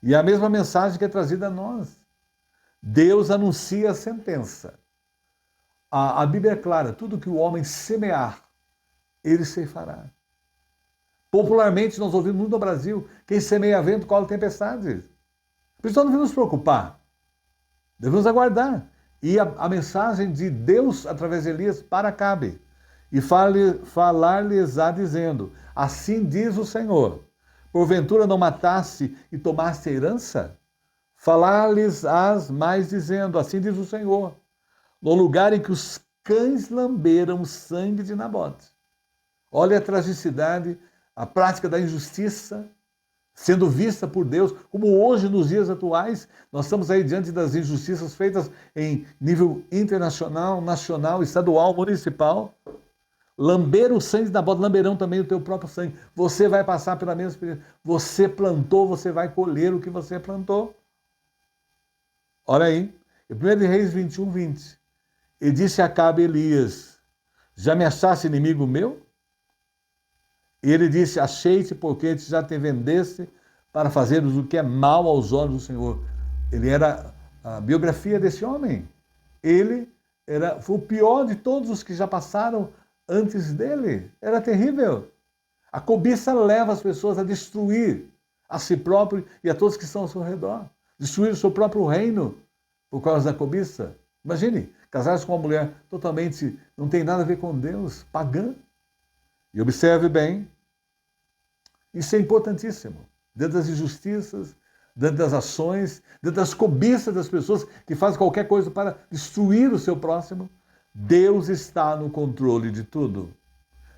E é a mesma mensagem que é trazida a nós. Deus anuncia a sentença. A Bíblia é clara, tudo que o homem semear, ele ceifará. Popularmente, nós ouvimos muito no Brasil, quem semeia vento, colhe tempestades. Por isso, nós não devemos nos preocupar. Devemos aguardar. E a mensagem de Deus, através de Elias, para Acabe. E falar-lhes-á dizendo, assim diz o Senhor, porventura não mataste e tomaste a herança? Falar-lhes-ás mais dizendo, assim diz o Senhor, no lugar em que os cães lamberam o sangue de Nabote. Olha a tragicidade, a prática da injustiça sendo vista por Deus, como hoje, nos dias atuais, nós estamos aí diante das injustiças feitas em nível internacional, nacional, estadual, municipal. Lamber o sangue da bota, lamberão também o teu próprio sangue. Você vai passar pela mesma experiência. Você plantou, você vai colher o que você plantou. Olha aí, em 1 Reis 21, 20. E disse a Acabe Elias, já me achaste inimigo meu? E ele disse, achei-te porque te já te vendeste para fazeres o que é mal aos olhos do Senhor. Ele era a biografia desse homem. Ele foi o pior de todos os que já passaram antes dele. Era terrível. A cobiça leva as pessoas a destruir a si próprio e a todos que estão ao seu redor. Destruir o seu próprio reino por causa da cobiça. Imagine, casar-se com uma mulher totalmente, não tem nada a ver com Deus, pagã. E observe bem, isso é importantíssimo. Dentro das injustiças, dentro das ações, dentro das cobiças das pessoas que fazem qualquer coisa para destruir o seu próximo, Deus está no controle de tudo.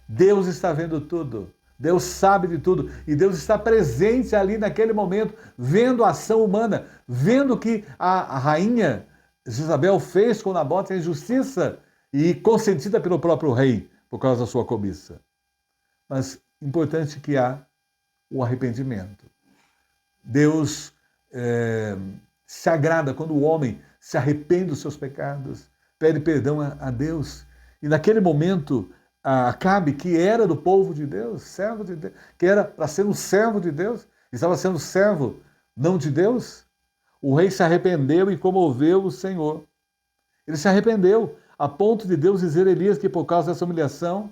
Deus está vendo tudo. Deus sabe de tudo. E Deus está presente ali naquele momento, vendo a ação humana, vendo que a rainha Jezabel fez com Nabote a injustiça e consentida pelo próprio rei, por causa da sua cobiça. Mas importante que há o arrependimento. Deus se agrada quando o homem se arrepende dos seus pecados, pede perdão a Deus. E naquele momento, Acabe, que era do povo de Deus, servo de Deus, que era para ser um servo de Deus, estava sendo servo não de Deus, o rei se arrependeu e comoveu o Senhor. Ele se arrependeu, a ponto de Deus dizer a Elias que por causa dessa humilhação,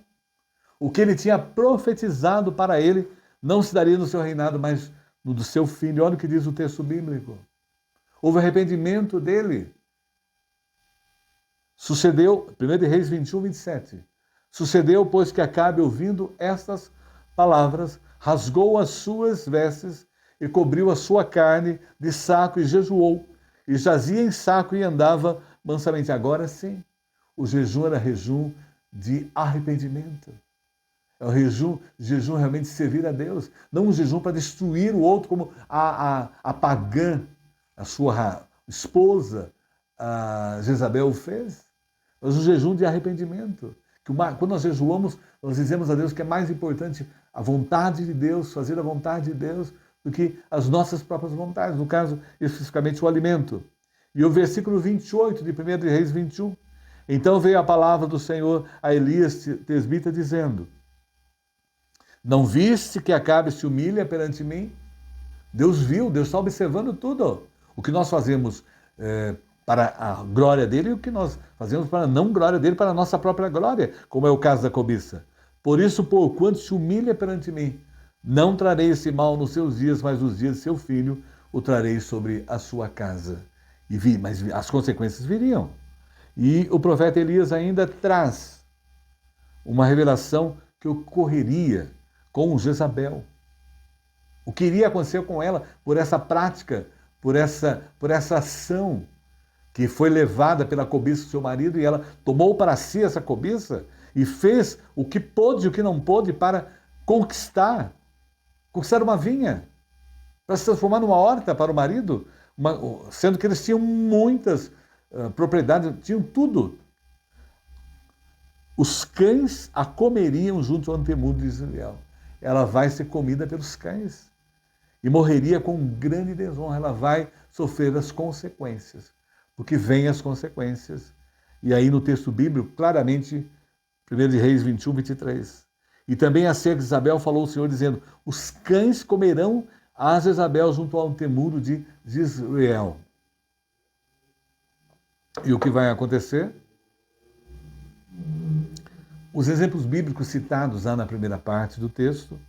o que ele tinha profetizado para ele não se daria no seu reinado, mas no do seu filho. Olha o que diz o texto bíblico. Houve arrependimento dele. Sucedeu, 1 Reis 21, 27. Sucedeu, pois, que Acabe, ouvindo estas palavras, rasgou as suas vestes e cobriu a sua carne de saco e jejuou. E jazia em saco e andava mansamente. Agora sim, o jejum era jejum de arrependimento. É o jejum realmente de servir a Deus. Não um jejum para destruir o outro, como a pagã, a sua esposa, a Jezabel fez. Mas um jejum de arrependimento. Quando nós jejuamos, nós dizemos a Deus que é mais importante a vontade de Deus, fazer a vontade de Deus, do que as nossas próprias vontades, no caso, especificamente o alimento. E o versículo 28 de 1 Reis 21. Então veio a palavra do Senhor a Elias, tesbita, dizendo, não viste que Acabe se humilha perante mim? Deus viu, Deus está observando tudo. O que nós fazemos para a glória dele e o que nós fazemos para a não glória dele, para a nossa própria glória, como é o caso da cobiça. Por isso, porquanto se humilha perante mim, não trarei esse mal nos seus dias, mas nos dias de seu filho o trarei sobre a sua casa. Mas as consequências viriam. E o profeta Elias ainda traz uma revelação que ocorreria com Jezabel. O que iria acontecer com ela por essa prática, por essa ação que foi levada pela cobiça do seu marido, e ela tomou para si essa cobiça e fez o que pôde e o que não pôde para conquistar uma vinha, para se transformar numa horta para o marido, sendo que eles tinham muitas propriedades, tinham tudo. Os cães a comeriam junto ao antemudo de Israel. Ela vai ser comida pelos cães e morreria com grande desonra. Ela vai sofrer as consequências, porque vêm as consequências. E aí no texto bíblico, claramente, 1 Reis 21, 23. E também acerca de Isabel falou o Senhor, dizendo, os cães comerão a Jezabel junto ao antemudo de Israel. E o que vai acontecer? Os exemplos bíblicos citados lá na primeira parte do texto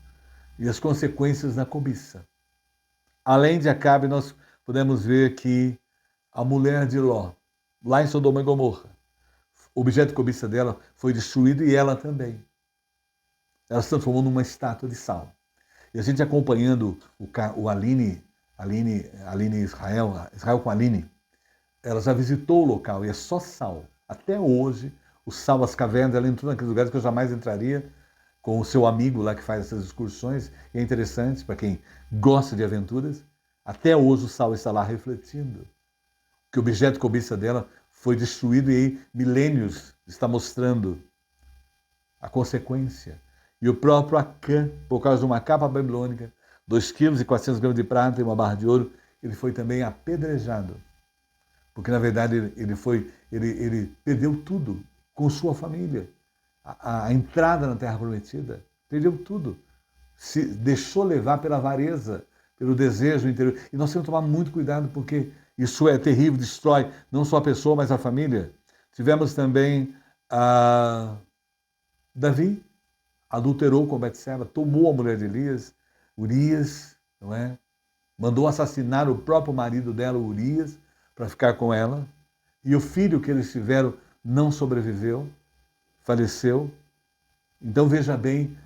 e as consequências da cobiça. Além de Acabe, nós podemos ver que a mulher de Ló, lá em Sodoma e Gomorra, o objeto de cobiça dela foi destruído e ela também. Ela se transformou numa estátua de sal. E a gente acompanhando o Aline Israel com a Aline, ela já visitou o local e é só sal. Até hoje, o sal, as cavernas, ela entrou naqueles lugares que eu jamais entraria. com o seu amigo lá que faz essas excursões. E é interessante para quem gosta de aventuras. Até hoje o Saulo está lá refletindo que o objeto de cobiça dela foi destruído e aí milênios está mostrando a consequência. E o próprio Acã, por causa de uma capa babilônica, 2,4 kg de prata e uma barra de ouro, ele foi também apedrejado. Porque, na verdade, ele perdeu tudo com sua família. A entrada na Terra Prometida, perdeu tudo. Se deixou levar pela avareza, pelo desejo interior. E nós temos que tomar muito cuidado, porque isso é terrível, destrói não só a pessoa, mas a família. Tivemos também Davi, adulterou com Betseba, tomou a mulher de Elias, Urias, não é? Mandou assassinar o próprio marido dela, Urias, para ficar com ela. E o filho que eles tiveram não sobreviveu, faleceu. Então veja bem,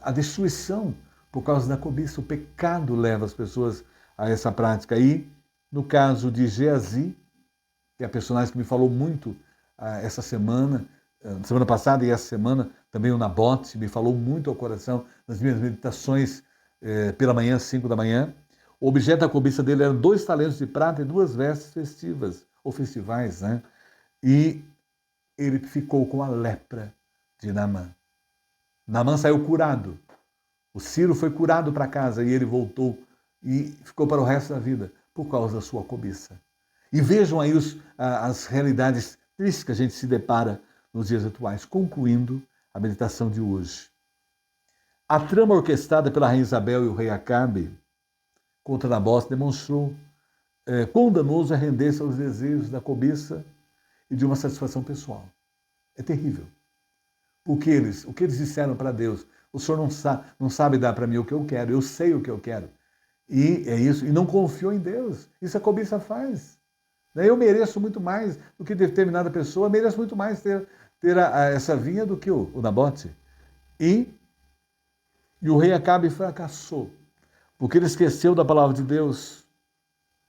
a destruição por causa da cobiça, o pecado leva as pessoas a essa prática. E no caso de Geazi, que é a personagem que me falou muito essa semana passada e essa semana, também o Nabote me falou muito ao coração nas minhas meditações pela manhã, 5 da manhã. O objeto da cobiça dele eram 2 talentos de prata e 2 vestes festivas, ou festivais, né? E ele ficou com a lepra de Naamã. Naamã saiu curado. O Ciro foi curado para casa e ele voltou e ficou para o resto da vida por causa da sua cobiça. E vejam aí as realidades tristes que a gente se depara nos dias atuais. Concluindo a meditação de hoje. A trama orquestrada pela rainha Isabel e o rei Acabe contra Nabote demonstrou quão danoso é render-se aos desejos da cobiça e de uma satisfação pessoal. É terrível. O que eles disseram para Deus? O Senhor não sabe dar para mim o que eu quero, eu sei o que eu quero. E é isso, e não confiou em Deus. Isso a cobiça faz. Eu mereço muito mais do que determinada pessoa, mereço muito mais ter essa vinha do que o Nabote. E o rei Acabe fracassou, porque ele esqueceu da palavra de Deus.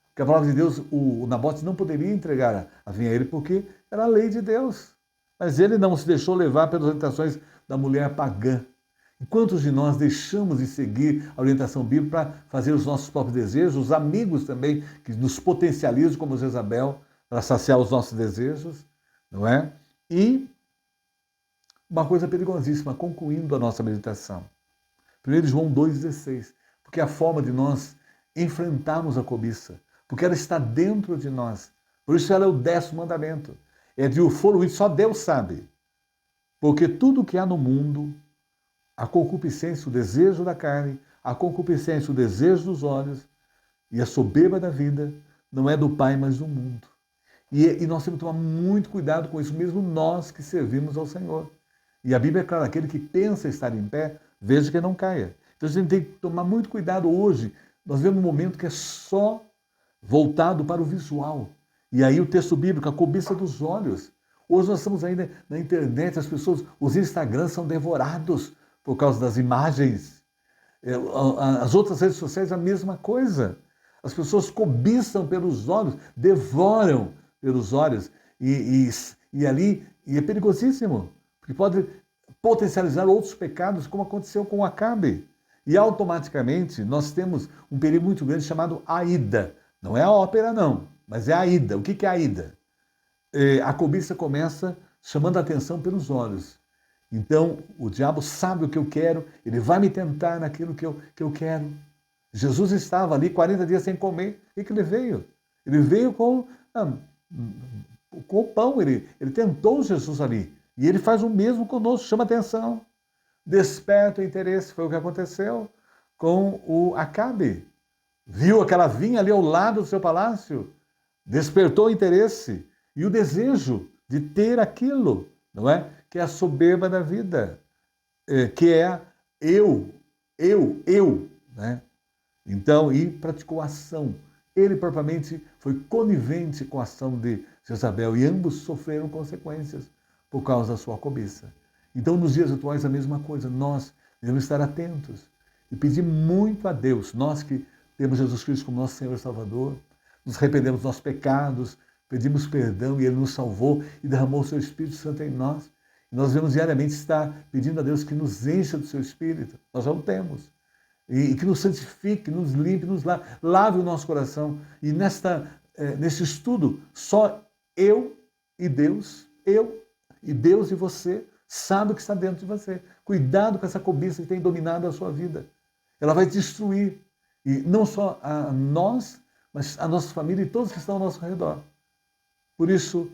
Porque a palavra de Deus, o Nabote não poderia entregar a vinha a ele, porque era a lei de Deus. Mas ele não se deixou levar pelas orientações da mulher pagã. E quantos de nós deixamos de seguir a orientação bíblica para fazer os nossos próprios desejos, os amigos também que nos potencializam, como Jezabel, para saciar os nossos desejos, não é? E uma coisa perigosíssima, concluindo a nossa meditação. 1 João 2,16, porque a forma de nós enfrentarmos a cobiça, porque ela está dentro de nós. Por isso ela é o 10º mandamento. É de o foro, só Deus sabe. Porque tudo que há no mundo, a concupiscência, o desejo da carne, a concupiscência, o desejo dos olhos e a soberba da vida, não é do Pai, mas do mundo. E nós temos que tomar muito cuidado com isso, mesmo nós que servimos ao Senhor. E a Bíblia é clara, aquele que pensa estar em pé, veja que não caia. Então a gente tem que tomar muito cuidado hoje. Nós vemos um momento que é só voltado para o visual. E aí o texto bíblico, a cobiça dos olhos. Hoje nós estamos ainda na internet, as pessoas, os Instagrams são devorados por causa das imagens. As outras redes sociais, a mesma coisa. As pessoas cobiçam pelos olhos, devoram pelos olhos. E ali, e é perigosíssimo, porque pode potencializar outros pecados, como aconteceu com Acabe. E automaticamente nós temos um perigo muito grande chamado Aida. Não é a ópera, não, mas é a ida. O que é a ida? A cobiça começa chamando a atenção pelos olhos. Então, o diabo sabe o que eu quero, ele vai me tentar naquilo que eu quero. Jesus estava ali 40 dias sem comer. O que ele veio? Ele veio com o pão, ele tentou Jesus ali. E ele faz o mesmo conosco, chama atenção. Desperta o interesse, foi o que aconteceu com o Acabe. Viu aquela vinha ali ao lado do seu palácio, despertou o interesse e o desejo de ter aquilo, não é? Que é a soberba da vida, que é eu, né? Então, e praticou a ação. Ele propriamente foi conivente com a ação de Jezabel e ambos sofreram consequências por causa da sua cobiça. Então, nos dias atuais, a mesma coisa. Nós devemos estar atentos e pedir muito a Deus, nós que temos Jesus Cristo como nosso Senhor e Salvador, nos arrependemos dos nossos pecados, pedimos perdão e Ele nos salvou e derramou o seu Espírito Santo em nós. Nós devemos diariamente estar pedindo a Deus que nos encha do seu Espírito. Nós já o temos. E que nos santifique, nos limpe, nos lave o nosso coração. E nesse estudo, só eu e Deus e você, sabe o que está dentro de você. Cuidado com essa cobiça que tem dominado a sua vida. Ela vai destruir, e não só a nós, mas a nossa família e todos que estão ao nosso redor. Por isso,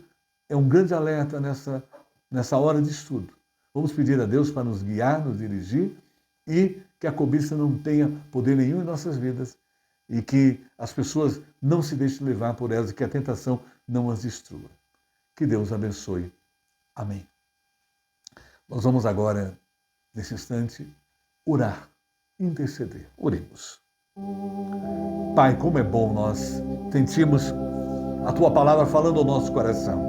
é um grande alerta nessa hora de estudo. Vamos pedir a Deus para nos guiar, nos dirigir, e que a cobiça não tenha poder nenhum em nossas vidas, e que as pessoas não se deixem levar por elas, e que a tentação não as destrua. Que Deus abençoe. Amém. Nós vamos agora, nesse instante, orar, interceder. Oremos. Pai, como é bom nós sentirmos a Tua palavra falando ao nosso coração.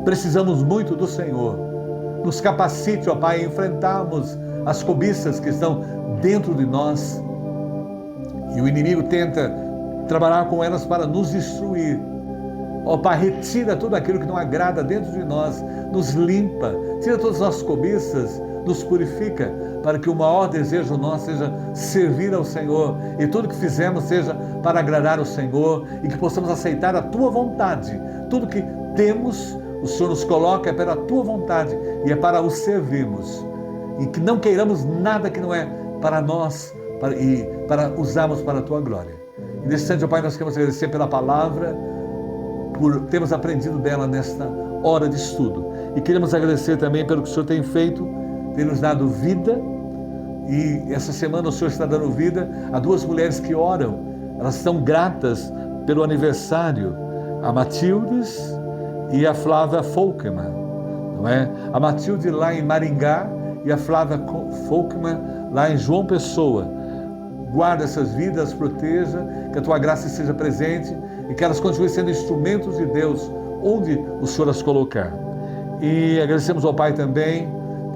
Precisamos muito do Senhor. Nos capacite, ó Pai, a enfrentarmos as cobiças que estão dentro de nós. E o inimigo tenta trabalhar com elas para nos destruir. Ó Pai, retira tudo aquilo que não agrada dentro de nós, nos limpa, tira todas as nossas cobiças, nos purifica, para que o maior desejo nosso seja servir ao Senhor, e tudo que fizemos seja para agradar o Senhor, e que possamos aceitar a Tua vontade. Tudo que temos, o Senhor nos coloca é pela Tua vontade, e é para o servirmos. E que não queiramos nada que não é para nós, para usarmos para a Tua glória. E nesse instante, ó Pai, nós queremos agradecer pela palavra, por termos aprendido dela nesta hora de estudo. E queremos agradecer também pelo que o Senhor tem feito, tem nos dado vida. E essa semana o Senhor está dando vida a duas mulheres que oram. Elas estão gratas pelo aniversário, a Matildes e a Flávia Folkman, não é? A Matilde lá em Maringá e a Flávia Folkman lá em João Pessoa. Guarda essas vidas, proteja, que a Tua graça esteja presente e que elas continuem sendo instrumentos de Deus onde o Senhor as colocar. E agradecemos ao Pai também,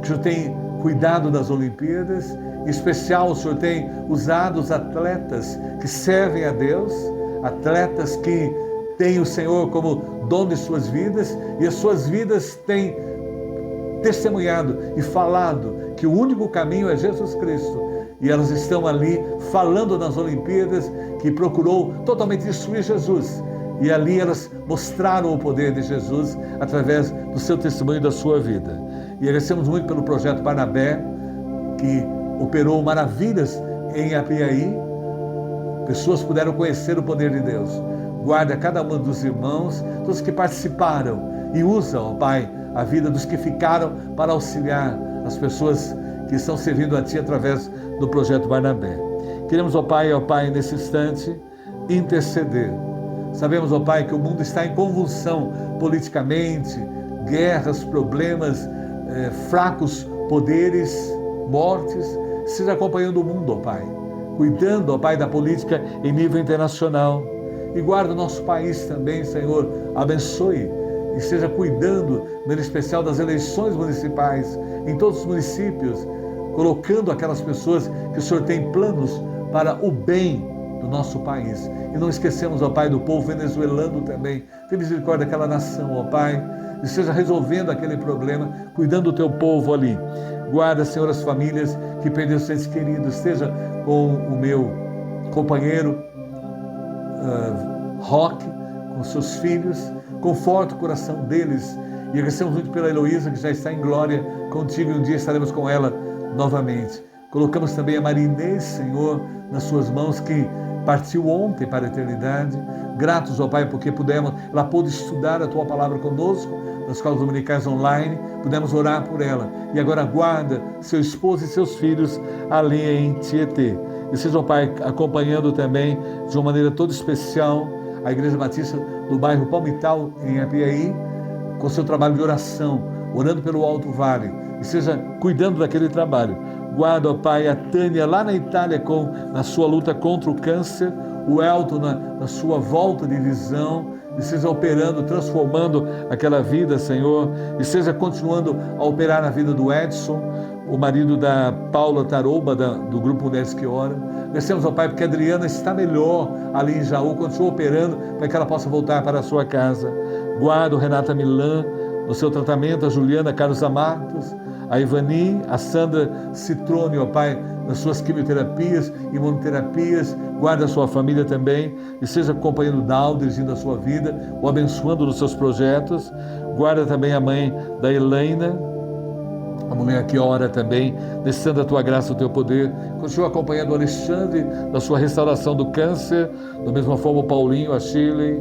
que o Senhor tem cuidado das Olimpíadas, em especial o Senhor tem usado os atletas que servem a Deus, atletas que têm o Senhor como dono de suas vidas, e as suas vidas têm testemunhado e falado que o único caminho é Jesus Cristo. E elas estão ali falando nas Olimpíadas que procurou totalmente destruir Jesus. E ali elas mostraram o poder de Jesus através do seu testemunho e da sua vida. E agradecemos muito pelo projeto Barnabé, que operou maravilhas em Apiaí. Pessoas puderam conhecer o poder de Deus. Guarda cada um dos irmãos, todos que participaram, e usa, ó Pai, a vida dos que ficaram para auxiliar as pessoas que estão servindo a Ti através do projeto Barnabé. Queremos, ó Pai, nesse instante, interceder. Sabemos, ó Pai, que o mundo está em convulsão politicamente, guerras, problemas, fracos poderes, mortes. Seja acompanhando o mundo, ó Pai, cuidando, ó Pai, da política em nível internacional. E guarda o nosso país também, Senhor, abençoe e esteja cuidando, em especial, das eleições municipais em todos os municípios, colocando aquelas pessoas que o Senhor tem planos para o bem do nosso país. E não esquecemos, ó Pai, do povo venezuelano também. Tem misericórdia daquela nação, ó Pai, e esteja resolvendo aquele problema, cuidando do Teu povo ali. Guarda, Senhor, as famílias que perderam seus entes queridos. Esteja com o meu companheiro Roque, com seus filhos. Conforta o coração deles. E agradecemos muito pela Heloísa, que já está em glória contigo, e um dia estaremos com ela novamente. Colocamos também a Marinês, Senhor, nas suas mãos, que partiu ontem para a eternidade. Gratos, ó Pai, porque ela pôde estudar a Tua palavra conosco, nas escolas dominicais online, pudemos orar por ela. E agora guarda seu esposo e seus filhos ali em Tietê. E seja, ó Pai, acompanhando também, de uma maneira toda especial, a Igreja Batista do bairro Palmital, em Apiaí, com seu trabalho de oração, orando pelo Alto Vale, e seja cuidando daquele trabalho. Guarda, ó Pai, a Tânia lá na Itália na sua luta contra o câncer, o Elton na sua volta de visão, e seja operando, transformando aquela vida, Senhor, e seja continuando a operar na vida do Edson, o marido da Paula Tarouba, do Grupo Mulheres que Oram. Agradecemos, ó Pai, porque a Adriana está melhor ali em Jaú, continua operando para que ela possa voltar para a sua casa. Guarda o Renata Milan, no seu tratamento, a Juliana Carlos Amatos, a Ivani, a Sandra Citrone, ó Pai, nas suas quimioterapias, imunoterapias, guarda a sua família também, e seja acompanhando o Dal, dirigindo a sua vida, o abençoando nos seus projetos, guarda também a mãe da Helena, a mulher que ora também, descendo a tua graça, o teu poder. Continua acompanhando o Alexandre, da sua restauração do câncer, da mesma forma o Paulinho, a Shirley,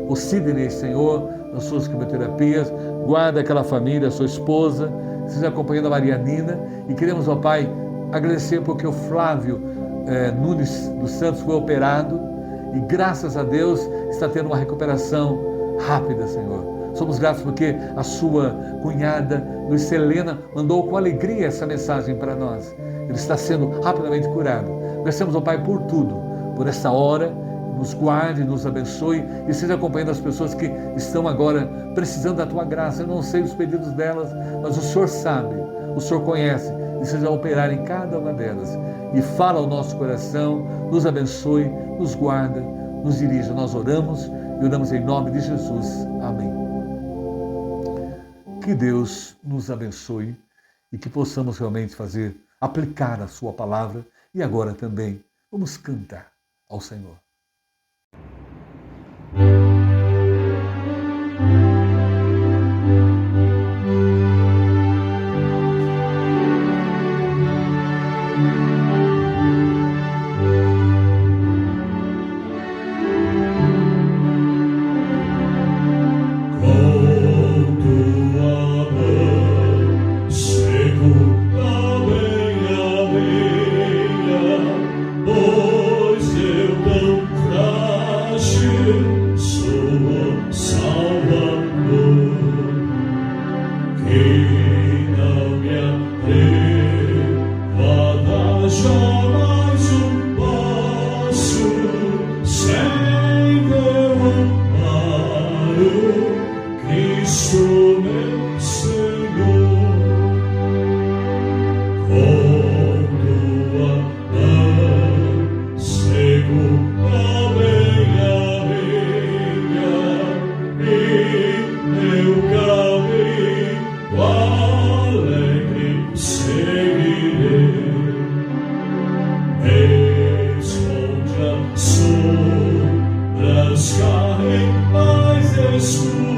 o Sidney, Senhor, nas suas quimioterapias. Guarda aquela família, a sua esposa, seja acompanhando a Marianina. E queremos, ó Pai, agradecer porque o Flávio Nunes dos Santos foi operado e graças a Deus está tendo uma recuperação rápida, Senhor. Somos gratos porque a sua cunhada, Luiz Helena, mandou com alegria essa mensagem para nós. Ele está sendo rapidamente curado. Agradecemos ao Pai por tudo, por essa hora. Nos guarde, nos abençoe e seja acompanhando as pessoas que estão agora precisando da tua graça. Eu não sei os pedidos delas, mas o Senhor sabe, o Senhor conhece e seja a operar em cada uma delas. E fala ao nosso coração, nos abençoe, nos guarda, nos dirija. Nós oramos e oramos em nome de Jesus. Amém. Que Deus nos abençoe e que possamos realmente aplicar a sua palavra. E agora também vamos cantar ao Senhor. Estra